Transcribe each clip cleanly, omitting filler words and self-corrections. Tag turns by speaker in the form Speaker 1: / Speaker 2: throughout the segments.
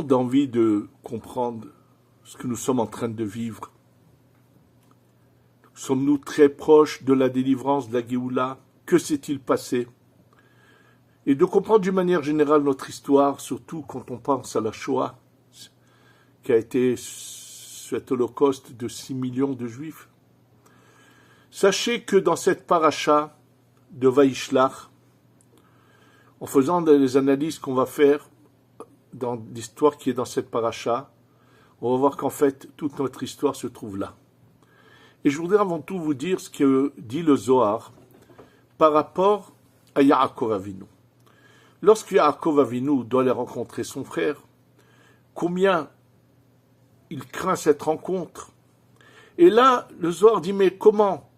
Speaker 1: avons envie de comprendre ce que nous sommes en train de vivre. Sommes-nous très proches de la délivrance, de la Géoula? Que s'est-il passé? Et de comprendre d'une manière générale notre histoire, surtout quand on pense à la Shoah, qui a été cet holocauste de 6 millions de Juifs. Sachez que dans cette paracha de Vaishlach, en faisant les analyses qu'on va faire dans l'histoire qui est dans cette paracha, on va voir qu'en fait, toute notre histoire se trouve là. Et je voudrais avant tout vous dire ce que dit le Zohar par rapport à Yaakov Avinu. Lorsque Yaakov Avinu doit aller rencontrer son frère, combien il craint cette rencontre. Et là, le Zohar dit, mais comment?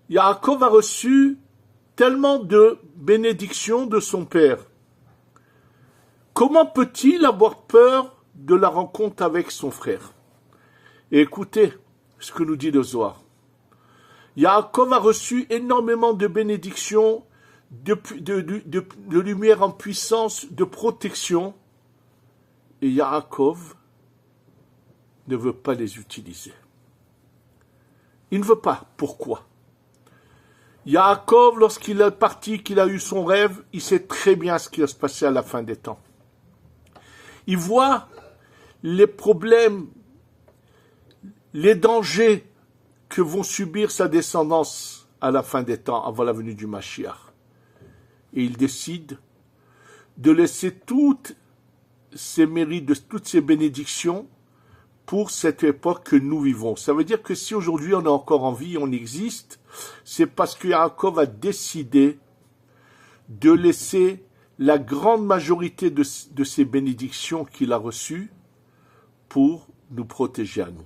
Speaker 1: Yaakov a reçu tellement de bénédictions de son père. Comment peut-il avoir peur de la rencontre avec son frère? Et écoutez ce que nous dit le Zohar. Yaakov a reçu énormément de bénédictions, de lumière en puissance, de protection, et Yaakov ne veut pas les utiliser. Il ne veut pas. Pourquoi? Yaakov, lorsqu'il est parti, qu'il a eu son rêve, il sait très bien ce qui va se passer à la fin des temps. Il voit les problèmes, les dangers que vont subir sa descendance à la fin des temps, avant la venue du Mashiach. Et il décide de laisser toutes ces mérites, toutes ces bénédictions pour cette époque que nous vivons. Ça veut dire que si aujourd'hui on est encore en vie, on existe, c'est parce que Yaakov a décidé de laisser la grande majorité de ces bénédictions qu'il a reçues pour nous protéger à nous.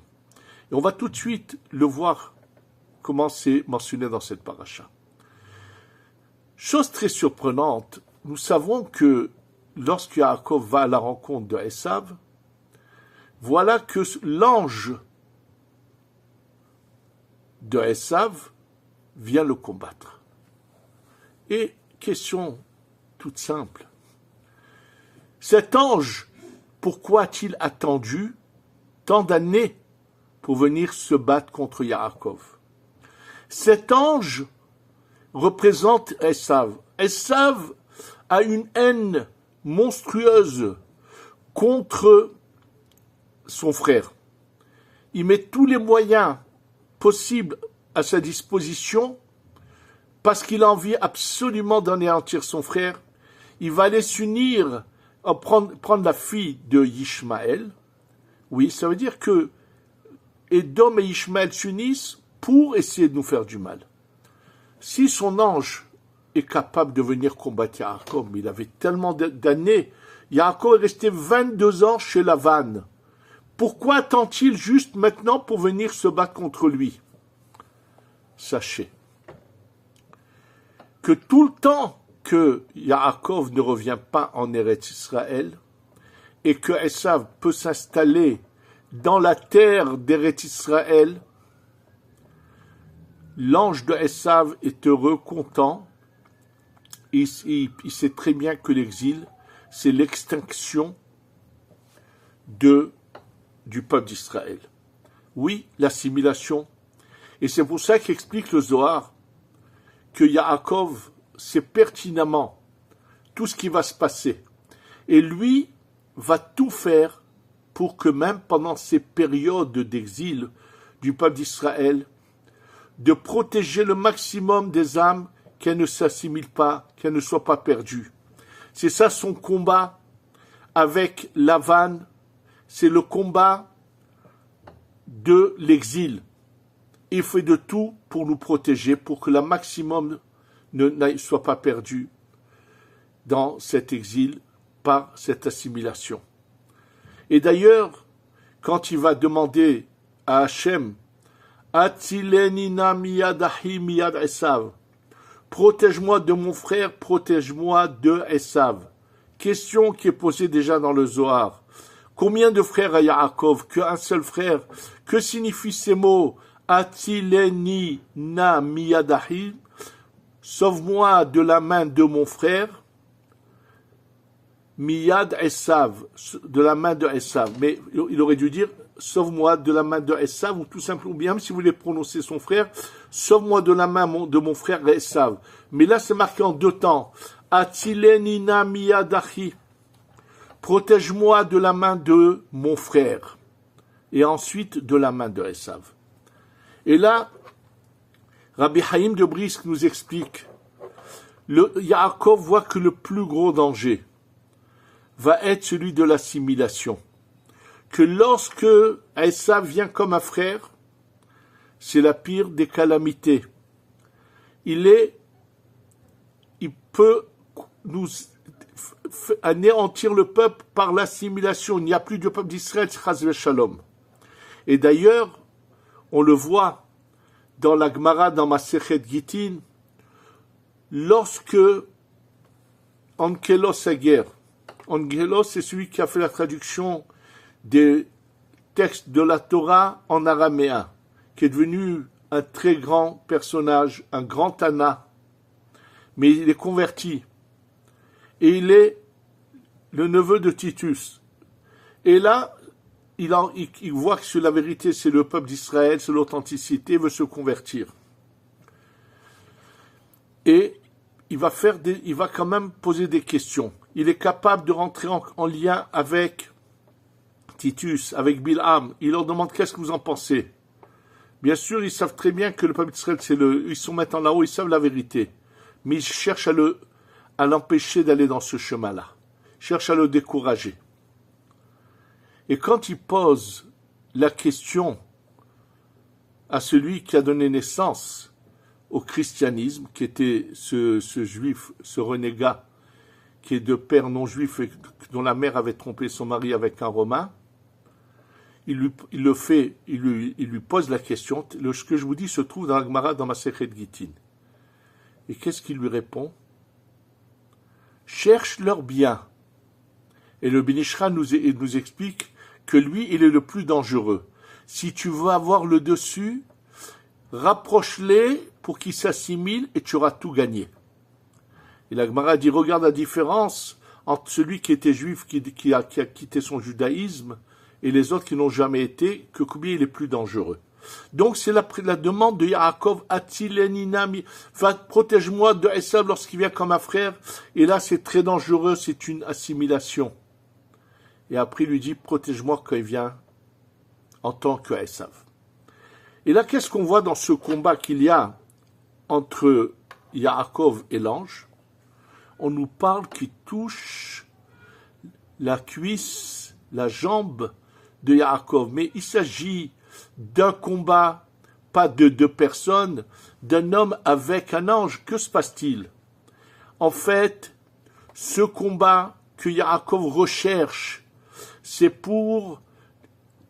Speaker 1: Et on va tout de suite le voir comment c'est mentionné dans cette paracha. Chose très surprenante, nous savons que lorsque Yaakov va à la rencontre de Esav, voilà que l'ange de Esav vient le combattre. Et question toute simple. Cet ange, pourquoi a-t-il attendu tant d'années pour venir se battre contre Yaakov? Cet ange représente Esav. Esav a une haine monstrueuse contre son frère. Il met tous les moyens possibles à sa disposition parce qu'il a envie absolument d'anéantir son frère. Il va aller s'unir, prendre la fille de Ishmaël. Oui, ça veut dire que Édom et Ishmaël s'unissent pour essayer de nous faire du mal. Si son ange est capable de venir combattre Yaakov, mais il avait tellement d'années, Yaakov est resté 22 ans chez Lavan. Pourquoi attend-il juste maintenant pour venir se battre contre lui? Sachez que tout le temps que Yaakov ne revient pas en Eretz Israël et que Esav peut s'installer dans la terre d'Eretz Israël, l'ange de Esav est heureux, content. Il sait très bien que l'exil, c'est l'extinction du peuple d'Israël. Oui, l'assimilation. Et c'est pour ça qu'explique le Zohar que Yaakov sait pertinemment tout ce qui va se passer. Et lui va tout faire pour que même pendant ces périodes d'exil du peuple d'Israël, de protéger le maximum des âmes, qu'elles ne s'assimilent pas, qu'elles ne soient pas perdues. C'est ça son combat avec Lavan, c'est le combat de l'exil. Il fait de tout pour nous protéger, pour que le maximum ne soit pas perdu dans cet exil par cette assimilation. Et d'ailleurs, quand il va demander à Hachem, Atzilenina miyadahi miyad Esav, protège-moi de mon frère, protège-moi de Esav. Question qui est posée déjà dans le Zohar. Combien de frères à Yaakov? Qu'un seul frère. Que signifient ces mots? Atileni na miyadahi. Sauve-moi de la main de mon frère. Miyad Esav, de la main de Esav. Mais il aurait dû dire, sauve-moi de la main de Esav, ou tout simplement, bien si vous voulez prononcer son frère, sauve-moi de la main de mon frère Esav. Mais là, c'est marqué en deux temps. Atzilenina miyadachi. Protège-moi de la main de mon frère. Et ensuite, de la main de Esav. Et là, Rabbi Haïm de Brisk nous explique, Yaakov voit que le plus gros danger va être celui de l'assimilation. Que lorsque Esav vient comme un frère, c'est la pire des calamités. Il peut nous anéantir le peuple par l'assimilation. Il n'y a plus de peuple d'Israël, chas v'shalom. Et d'ailleurs, on le voit dans la Gemara, dans Masechet Gittin, lorsque Ankelos Aguer, Ankelos, c'est celui qui a fait la traduction des textes de la Torah en araméen, qui est devenu un très grand personnage, un grand Tana, mais il est converti. Et il est le neveu de Titus. Et là, il voit que la vérité, c'est le peuple d'Israël, c'est l'authenticité, il veut se convertir. Et il va quand même poser des questions. Il est capable de rentrer en lien avec Titus, avec Bilham. Il leur demande qu'est-ce que vous en pensez. Bien sûr, ils savent très bien que le peuple d'Israël, ils sont maintenant là-haut, ils savent la vérité. Mais ils cherchent à l'empêcher d'aller dans ce chemin-là. Ils cherchent à le décourager. Et quand il pose la question à celui qui a donné naissance au christianisme, qui était ce juif, ce renégat, qui est de père non juif et dont la mère avait trompé son mari avec un romain, il lui pose la question. Ce que je vous dis se trouve dans la Gemara, dans Masechet Gittin. Et qu'est-ce qu'il lui répond? Cherche leur bien. Et le Ben Ish Chai nous explique que lui, il est le plus dangereux. Si tu veux avoir le dessus, rapproche-les pour qu'ils s'assimilent et tu auras tout gagné. Et la Gemara dit, regarde la différence entre celui qui était juif, qui a quitté son judaïsme, et les autres qui n'ont jamais été, que combien il est plus dangereux. Donc c'est la demande de Yaakov, Atzileninami, protège-moi de Esav lorsqu'il vient comme un frère, et là c'est très dangereux, c'est une assimilation. Et après il lui dit, protège-moi quand il vient en tant que Esav. Et là qu'est-ce qu'on voit dans ce combat qu'il y a entre Yaakov et l'ange? On nous parle qu'il touche la cuisse, la jambe de Yaakov, mais il s'agit d'un combat, pas de deux personnes, d'un homme avec un ange. Que se passe-t-il? En fait, ce combat que Yaakov recherche, c'est pour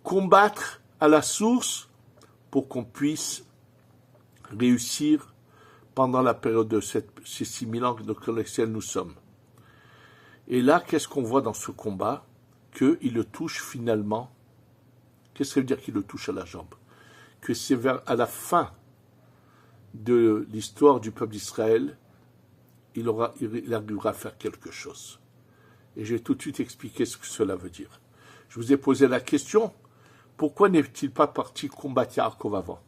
Speaker 1: combattre à la source, pour qu'on puisse réussir pendant la période de ces 6000 ans dans lesquels nous sommes. Et là, qu'est-ce qu'on voit dans ce combat? Qu'il le touche finalement. Qu'est-ce que ça veut dire qu'il le touche à la jambe? Que c'est à la fin de l'histoire du peuple d'Israël, il arrivera à faire quelque chose. Et je vais tout de suite expliquer ce que cela veut dire. Je vous ai posé la question, pourquoi n'est-il pas parti combattre Yaakov avant?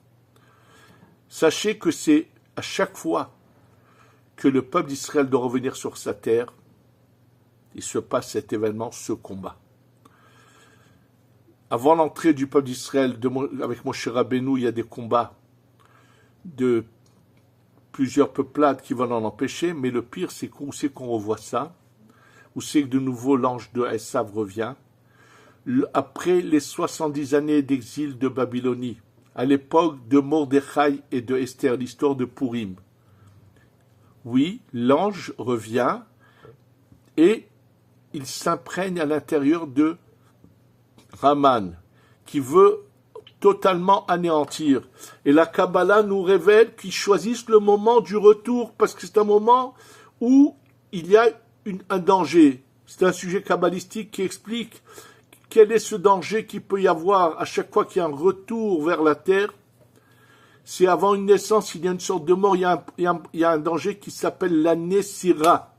Speaker 1: Sachez que c'est à chaque fois que le peuple d'Israël doit revenir sur sa terre, il se passe cet événement, ce combat. Avant l'entrée du peuple d'Israël, avec Moshe Rabbeinu, il y a des combats de plusieurs peuplades qui vont en empêcher, mais le pire, c'est qu'on revoit ça, où c'est que de nouveau l'ange de Esav revient, après les 70 années d'exil de Babylonie, à l'époque de Mordechai et de Esther, l'histoire de Purim. Oui, l'ange revient et il s'imprègne à l'intérieur de Haman, qui veut totalement anéantir. Et la Kabbalah nous révèle qu'ils choisissent le moment du retour, parce que c'est un moment où il y a un danger. C'est un sujet kabbalistique qui explique quel est ce danger qu'il peut y avoir à chaque fois qu'il y a un retour vers la terre. C'est avant une naissance, il y a une sorte de mort, il y a un danger qui s'appelle la Nessira.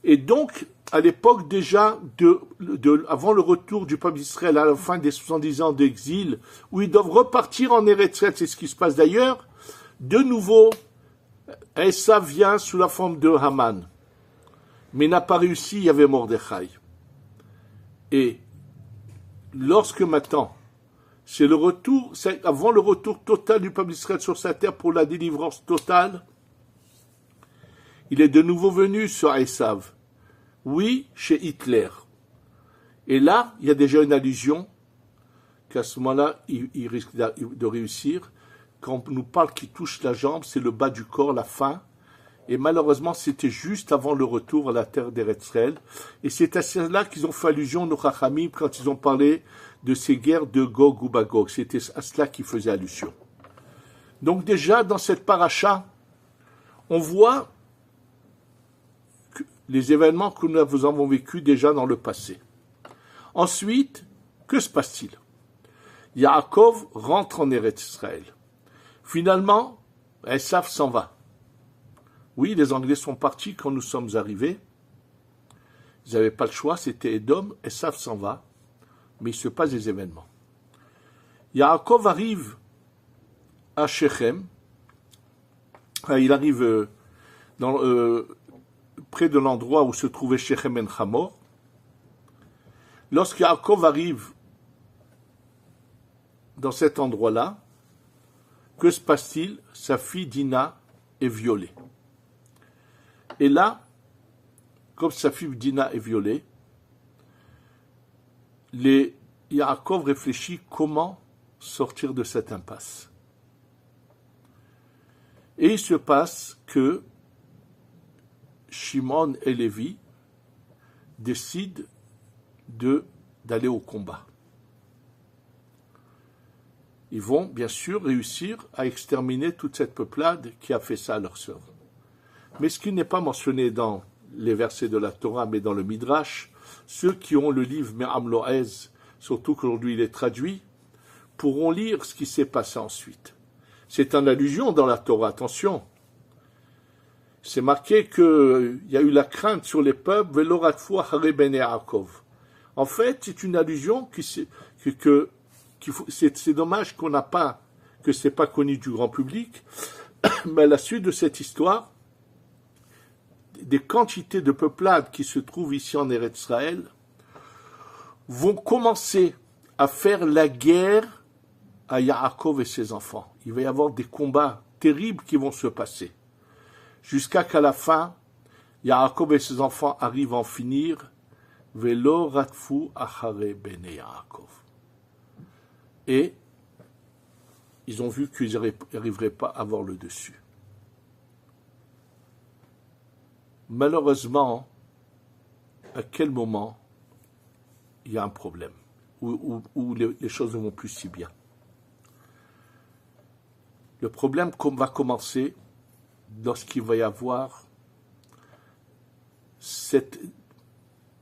Speaker 1: Et donc, à l'époque déjà, avant le retour du peuple d'Israël à la fin des 70 ans d'exil, où ils doivent repartir en Eretz Israël, c'est ce qui se passe d'ailleurs, de nouveau, Esav vient sous la forme de Haman, mais n'a pas réussi, il y avait Mordechai. Et lorsque maintenant, c'est le retour, c'est avant le retour total du peuple d'Israël sur sa terre pour la délivrance totale, il est de nouveau venu sur Esav. Oui, chez Hitler. Et là, il y a déjà une allusion qu'à ce moment-là, il risque de réussir. Quand on nous parle qu'il touche la jambe, c'est le bas du corps, la faim. Et malheureusement, c'était juste avant le retour à la terre d'Eretz Israël. Et c'est à cela qu'ils ont fait allusion, nos Chachamim, quand ils ont parlé de ces guerres de Gog ou Magog. C'était à cela qu'ils faisaient allusion. Donc déjà, dans cette paracha, on voit les événements que nous avons vécus déjà dans le passé. Ensuite, que se passe-t-il? Yaakov rentre en Eretz Israël. Finalement, Esav s'en va. Oui, les Anglais sont partis quand nous sommes arrivés. Ils n'avaient pas le choix, c'était Édom. Esav s'en va, mais il se passe des événements. Yaakov arrive à Shechem. Il arrive près de l'endroit où se trouvait Shechem en Hamor. Lorsque Yaakov arrive dans cet endroit-là, que se passe-t-il? Sa fille Dina est violée. Et là, comme sa fille Dina est violée, Yaakov réfléchit comment sortir de cette impasse. Et il se passe que Shimon et Lévi décident d'aller au combat. Ils vont bien sûr réussir à exterminer toute cette peuplade qui a fait ça à leur sœur. Mais ce qui n'est pas mentionné dans les versets de la Torah, mais dans le Midrash, ceux qui ont le livre Me'am Lo'ez, surtout qu'aujourd'hui il est traduit, pourront lire ce qui s'est passé ensuite. C'est une allusion dans la Torah, attention. C'est marqué qu'il y a eu la crainte sur les peuples, Veloratfu Achare ben Yaakov. En fait, c'est une allusion c'est dommage que c'est pas connu du grand public, mais à la suite de cette histoire, des quantités de peuplades qui se trouvent ici en Eretz Israël vont commencer à faire la guerre à Yaakov et ses enfants. Il va y avoir des combats terribles qui vont se passer. Jusqu'à qu'à la fin, Yaakov et ses enfants arrivent à en finir. Velo ratfu achare bene Yaakov. Et ils ont vu qu'ils n'arriveraient pas à avoir le dessus. Malheureusement, à quel moment il y a un problème, où les choses ne vont plus si bien. Le problème va commencer lorsqu'il va y avoir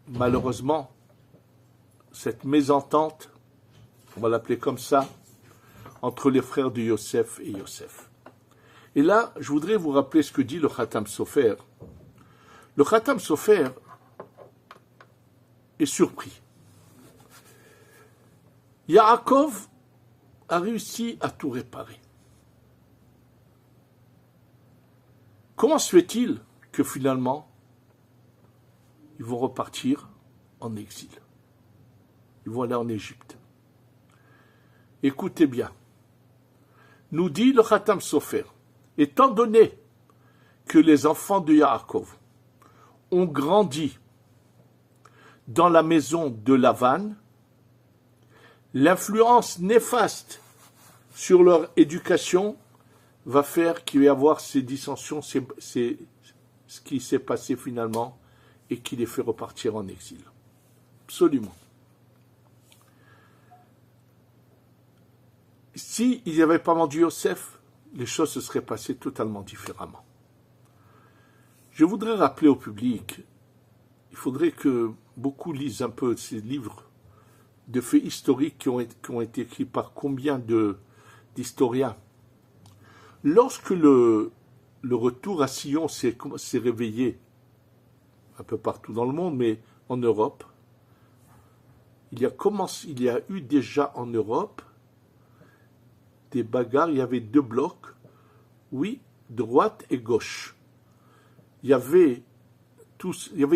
Speaker 1: malheureusement, cette mésentente, on va l'appeler comme ça, entre les frères de Yosef et Yosef. Et là, je voudrais vous rappeler ce que dit le Khatam Sofer. Le Khatam Sofer est surpris. Yaakov a réussi à tout réparer. Comment se fait-il que finalement, ils vont repartir en exil? Ils vont aller en Égypte. Écoutez bien. Nous dit le Khatam Sofer, étant donné que les enfants de Yaakov ont grandi dans la maison de Lavan, l'influence néfaste sur leur éducation va faire qu'il va y avoir ces dissensions, c'est ce qui s'est passé finalement et qui les fait repartir en exil. Absolument. S'ils n'avaient pas vendu Yosef, les choses se seraient passées totalement différemment. Je voudrais rappeler au public, il faudrait que beaucoup lisent un peu ces livres de faits historiques qui ont été écrits par combien d'historiens. Lorsque le retour à Sion s'est réveillé un peu partout dans le monde, mais en Europe, il y a eu déjà en Europe des bagarres, il y avait deux blocs, oui, droite et gauche. Il y avait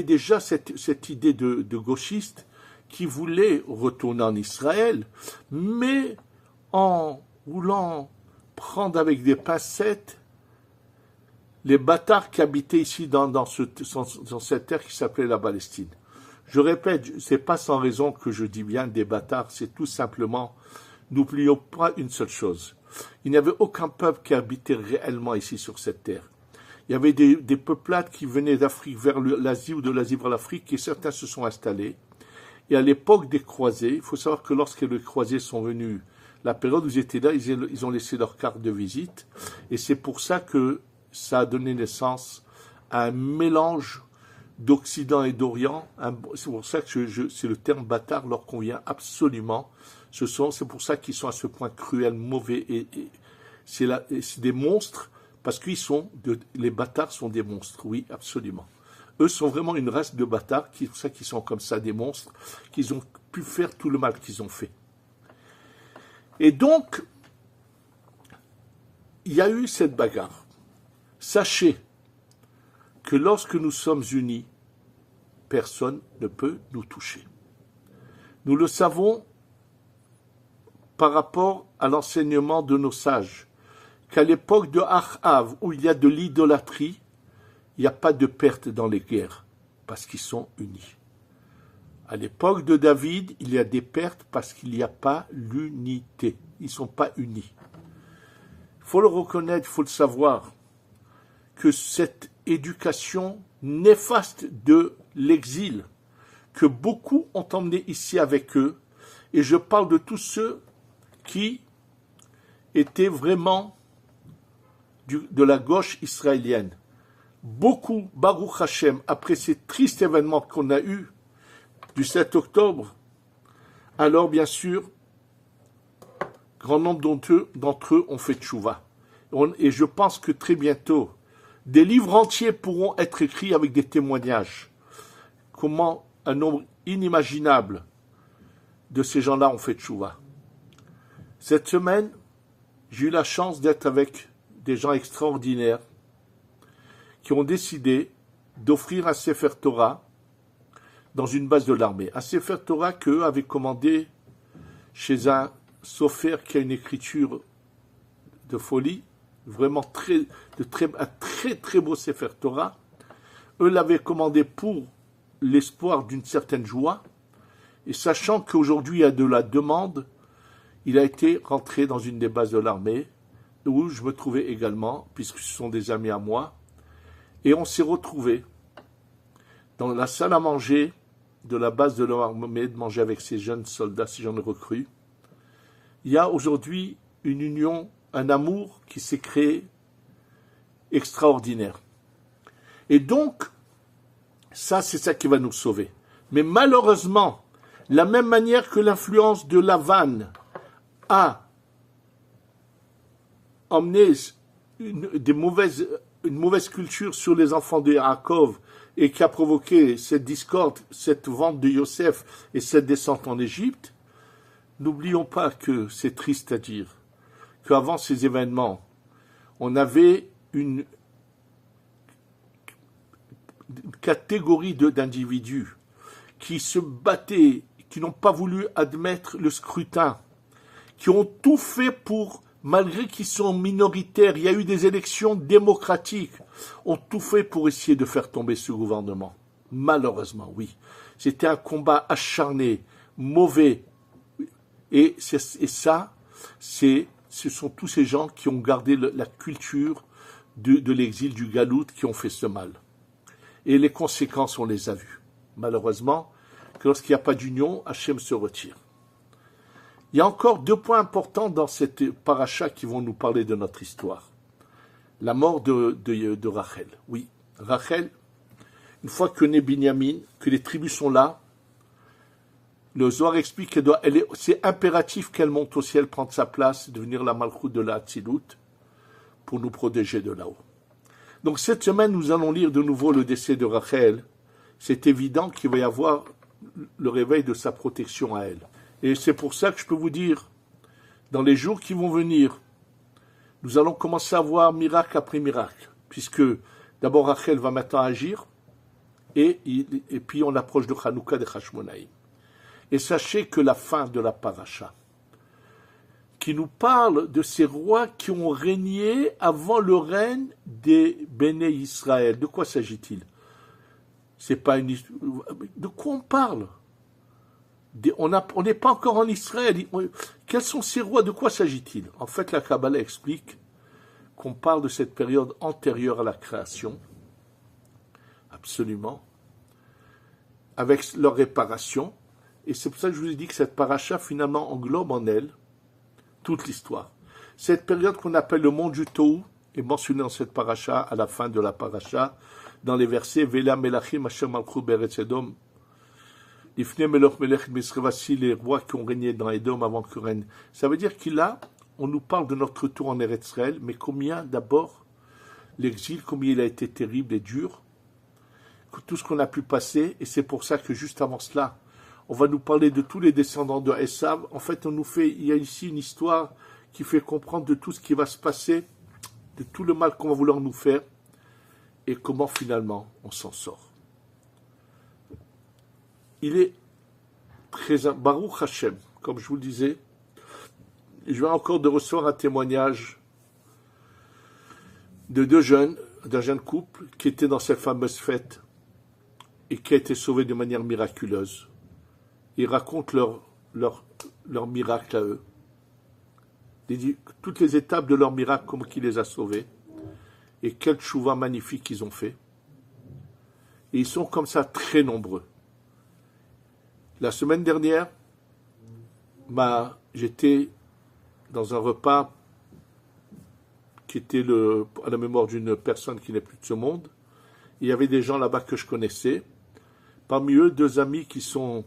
Speaker 1: déjà cette idée de gauchistes qui voulaient retourner en Israël, mais en voulant prendre avec des pincettes les bâtards qui habitaient ici dans cette terre qui s'appelait la Palestine. Je répète, c'est pas sans raison que je dis bien des bâtards, c'est tout simplement, n'oublions pas une seule chose. Il n'y avait aucun peuple qui habitait réellement ici sur cette terre. Il y avait des peuplades qui venaient d'Afrique vers l'Asie ou de l'Asie vers l'Afrique et certains se sont installés. Et à l'époque des croisés, il faut savoir que lorsque les croisés sont venus, la période où ils étaient là, ils ont laissé leur carte de visite. Et c'est pour ça que ça a donné naissance à un mélange d'Occident et d'Orient. C'est pour ça que c'est le terme bâtard leur convient absolument. C'est pour ça qu'ils sont à ce point cruels, mauvais. Et c'est des monstres, parce que les bâtards sont des monstres, oui, absolument. Eux sont vraiment une race de bâtards, c'est pour ça qu'ils sont comme ça, des monstres, qu'ils ont pu faire tout le mal qu'ils ont fait. Et donc, il y a eu cette bagarre. Sachez que lorsque nous sommes unis, personne ne peut nous toucher. Nous le savons par rapport à l'enseignement de nos sages, qu'à l'époque de Achav, où il y a de l'idolâtrie, il n'y a pas de perte dans les guerres, parce qu'ils sont unis. À l'époque de David, il y a des pertes parce qu'il n'y a pas l'unité. Ils ne sont pas unis. Il faut le reconnaître, il faut le savoir, que cette éducation néfaste de l'exil, que beaucoup ont emmené ici avec eux, et je parle de tous ceux qui étaient vraiment de la gauche israélienne. Beaucoup, Baruch Hashem, après ces tristes événements qu'on a eus du 7 octobre, alors bien sûr, grand nombre d'entre eux ont fait tchouva. Et je pense que très bientôt, des livres entiers pourront être écrits avec des témoignages. Comment un nombre inimaginable de ces gens-là ont fait tchouva. Cette semaine, j'ai eu la chance d'être avec des gens extraordinaires qui ont décidé d'offrir un Sefer Torah dans une base de l'armée. Un Sefer Torah qu'eux avaient commandé chez un sofer qui a une écriture de folie, vraiment un très très beau Sefer Torah. Eux l'avaient commandé pour l'espoir d'une certaine joie, et sachant qu'aujourd'hui il y a de la demande, il a été rentré dans une des bases de l'armée, où je me trouvais également, puisque ce sont des amis à moi, et on s'est retrouvés dans la salle à manger de la base de l'armée, de manger avec ces jeunes soldats, ces jeunes recrues. Il y a aujourd'hui une union, un amour qui s'est créé extraordinaire. Et donc, c'est ça qui va nous sauver. Mais malheureusement, la même manière que l'influence de Lavan a emmené une mauvaise culture sur les enfants de Yaakov et qui a provoqué cette discorde, cette vente de Yosef et cette descente en Égypte, n'oublions pas que c'est triste à dire, qu'avant ces événements, on avait une catégorie d'individus qui se battaient, qui n'ont pas voulu admettre le scrutin, qui ont tout fait pour, malgré qu'ils sont minoritaires, il y a eu des élections démocratiques, ont tout fait pour essayer de faire tomber ce gouvernement. Malheureusement, oui. C'était un combat acharné, mauvais. Et ça, ce sont tous ces gens qui ont gardé la culture de l'exil, du galout, qui ont fait ce mal. Et les conséquences, on les a vues. Malheureusement, que lorsqu'il n'y a pas d'union, Hachem se retire. Il y a encore deux points importants dans cette paracha qui vont nous parler de notre histoire. La mort de Rachel. Oui, Rachel, une fois que naît Binyamin, que les tribus sont là, le Zohar explique que c'est impératif qu'elle monte au ciel, prendre sa place, devenir la Malchoute de la Hatzilut, pour nous protéger de là-haut. Donc cette semaine, nous allons lire de nouveau le décès de Rachel, c'est évident qu'il va y avoir le réveil de sa protection à elle. Et c'est pour ça que je peux vous dire, dans les jours qui vont venir, nous allons commencer à voir miracle après miracle, puisque d'abord Rachel va maintenant agir, et puis on approche de Hanouka de Hashmonaïm. Et sachez que la fin de la paracha, qui nous parle de ces rois qui ont régné avant le règne des Béné Israël. De quoi s'agit-il? C'est pas une... De quoi on parle? On n'est pas encore en Israël. Quels sont ces rois? De quoi s'agit-il? En fait, la Kabbalah explique qu'on parle de cette période antérieure à la création, absolument, avec leur réparation. Et c'est pour ça que je vous ai dit que cette paracha, finalement, englobe en elle toute l'histoire. Cette période qu'on appelle le monde du Tohu est mentionnée dans cette paracha, à la fin de la paracha, dans les versets Vela Melachim Hashem Malchut Be'eretz Edom. Ifne Meloch Melech Misra, voici les rois qui ont régné dans Edom avant que règne. Ça veut dire qu'il a, on nous parle de notre retour en Eretz Israël, mais combien d'abord l'exil, combien il a été terrible et dur, tout ce qu'on a pu passer, et c'est pour ça que juste avant cela, on va nous parler de tous les descendants de Esav. En fait, il y a ici une histoire qui fait comprendre de tout ce qui va se passer, de tout le mal qu'on va vouloir nous faire, et comment finalement on s'en sort. Il est très... Baruch Hashem, comme je vous le disais, je viens encore de recevoir un témoignage de d'un jeune couple qui était dans cette fameuse fête et qui a été sauvé de manière miraculeuse. Ils racontent leur miracle à eux. Toutes les étapes de leur miracle, comment il les a sauvés. Et quel tchouva magnifique ils ont fait. Et ils sont comme ça très nombreux. La semaine dernière, j'étais dans un repas qui était à la mémoire d'une personne qui n'est plus de ce monde. Il y avait des gens là-bas que je connaissais. Parmi eux, 2 amis qui sont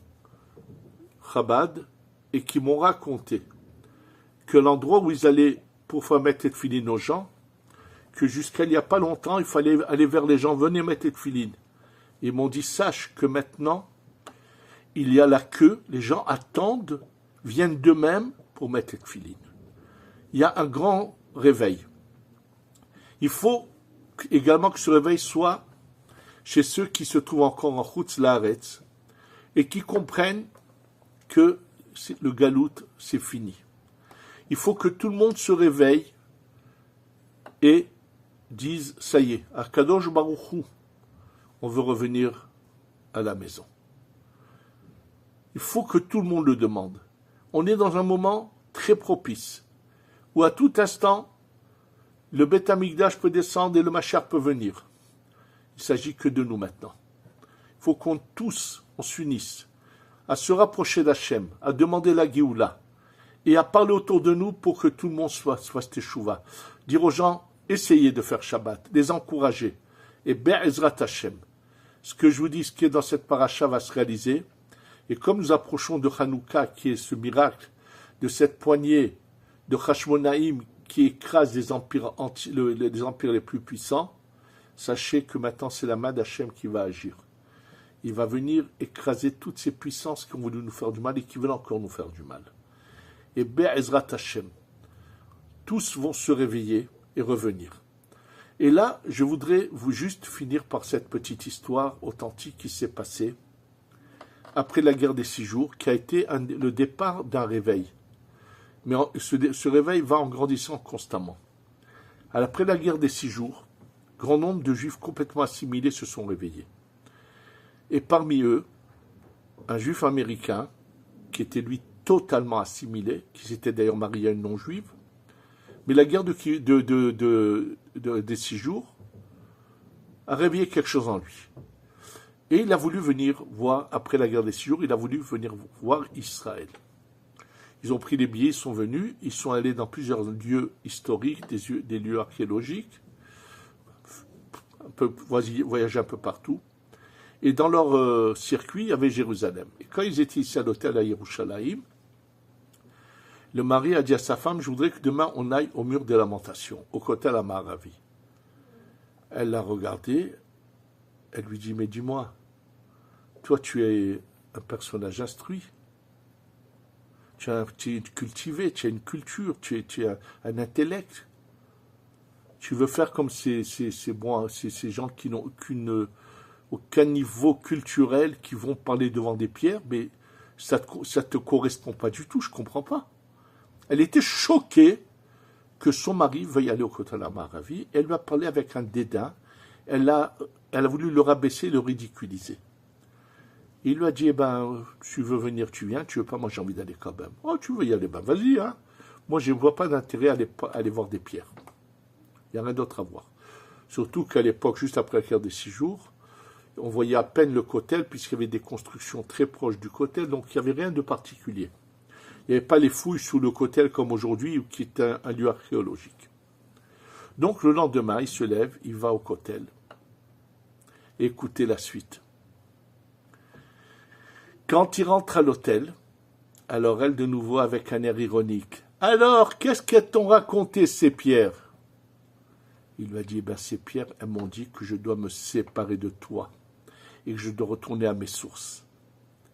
Speaker 1: Chabad et qui m'ont raconté que l'endroit où ils allaient pour faire mettre les tefilines aux gens, que jusqu'à il n'y a pas longtemps, il fallait aller vers les gens, venez mettre les tefilines. Ils m'ont dit, sache que maintenant, il y a la queue, les gens attendent, viennent d'eux-mêmes pour mettre les tefilines. Il y a un grand réveil. Il faut également que ce réveil soit chez ceux qui se trouvent encore en Chutz Laaretz et qui comprennent que le galout, c'est fini. Il faut que tout le monde se réveille et dise, ça y est, Akadosh Baruch Hu, on veut revenir à la maison. Il faut que tout le monde le demande. On est dans un moment très propice, où à tout instant, le Beth Amikdash peut descendre et le Machar peut venir. Il ne s'agit que de nous maintenant. Il faut qu'on tous, on s'unisse à se rapprocher d'Hachem, à demander la Géoula, et à parler autour de nous pour que tout le monde soit teshuva. Dire aux gens, essayez de faire Shabbat, les encourager, et Be'ezrat Hachem. Ce que je vous dis, ce qui est dans cette paracha va se réaliser, et comme nous approchons de Hanouka, qui est ce miracle, de cette poignée de Hashmonaïm qui écrase les empires les plus puissants, sachez que maintenant c'est la main d'Hachem qui va agir. Il va venir écraser toutes ces puissances qui ont voulu nous faire du mal et qui veulent encore nous faire du mal. Et Be'ezrat Hachem, tous vont se réveiller et revenir. Et là, je voudrais vous juste finir par cette petite histoire authentique qui s'est passée après la guerre des 6 jours, qui a été le départ d'un réveil. Mais ce réveil va en grandissant constamment. Après la guerre des 6 jours, grand nombre de juifs complètement assimilés se sont réveillés. Et parmi eux, un juif américain, qui était lui totalement assimilé, qui s'était d'ailleurs marié à une non-juive, mais la guerre des 6 jours a réveillé quelque chose en lui. Et il a voulu venir voir, après la guerre des 6 jours, il a voulu venir voir Israël. Ils ont pris les billets, ils sont venus, ils sont allés dans plusieurs lieux historiques, des lieux archéologiques, voyager un peu partout. Et dans leur circuit, il y avait Jérusalem. Et quand ils étaient ici à l'hôtel à Yerushalayim, le mari a dit à sa femme, je voudrais que demain on aille au mur des lamentations, au Kotel HaMaaravi. Elle l'a regardé, elle lui dit, mais dis-moi, toi, tu es un personnage instruit. Tu es cultivé, tu as une culture, tu as un intellect. Tu veux faire comme ces gens qui n'ont aucun niveau culturel, qui vont parler devant des pierres, mais ça te correspond pas du tout, je comprends pas. Elle était choquée que son mari veuille aller au Kotel Amaravi. Elle lui a parlé avec un dédain. Elle a voulu le rabaisser, le ridiculiser. Il lui a dit, tu veux venir, tu viens, tu veux pas, moi j'ai envie d'aller quand même. Oh, tu veux y aller, vas-y, hein. Moi, je ne vois pas d'intérêt à aller voir des pierres. Il n'y a rien d'autre à voir. Surtout qu'à l'époque, juste après la guerre des 6 jours, on voyait à peine le Kotel, puisqu'il y avait des constructions très proches du Kotel, donc il n'y avait rien de particulier. Il n'y avait pas les fouilles sous le Kotel comme aujourd'hui, qui est un lieu archéologique. Donc le lendemain, il se lève, il va au Kotel. Écoutez la suite. Quand il rentre à l'hôtel, alors elle de nouveau avec un air ironique. Alors, qu'est-ce qu'elles t'ont raconté ces pierres? Il lui a dit, ces pierres, elles m'ont dit que je dois me séparer de toi et que je dois retourner à mes sources.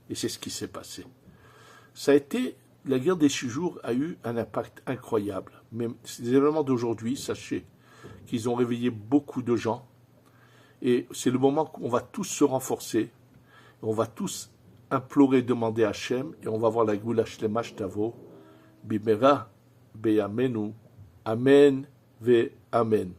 Speaker 1: Et c'est ce qui s'est passé. Ça a été, la guerre des 6 jours a eu un impact incroyable. Mais les événements d'aujourd'hui, sachez qu'ils ont réveillé beaucoup de gens. Et c'est le moment où on va tous se renforcer. On va tous implorer, demander à Hachem, et on va voir la Geoula Shlema Shtavo, Bimera, Beyamenu, Amen, Ve Amen.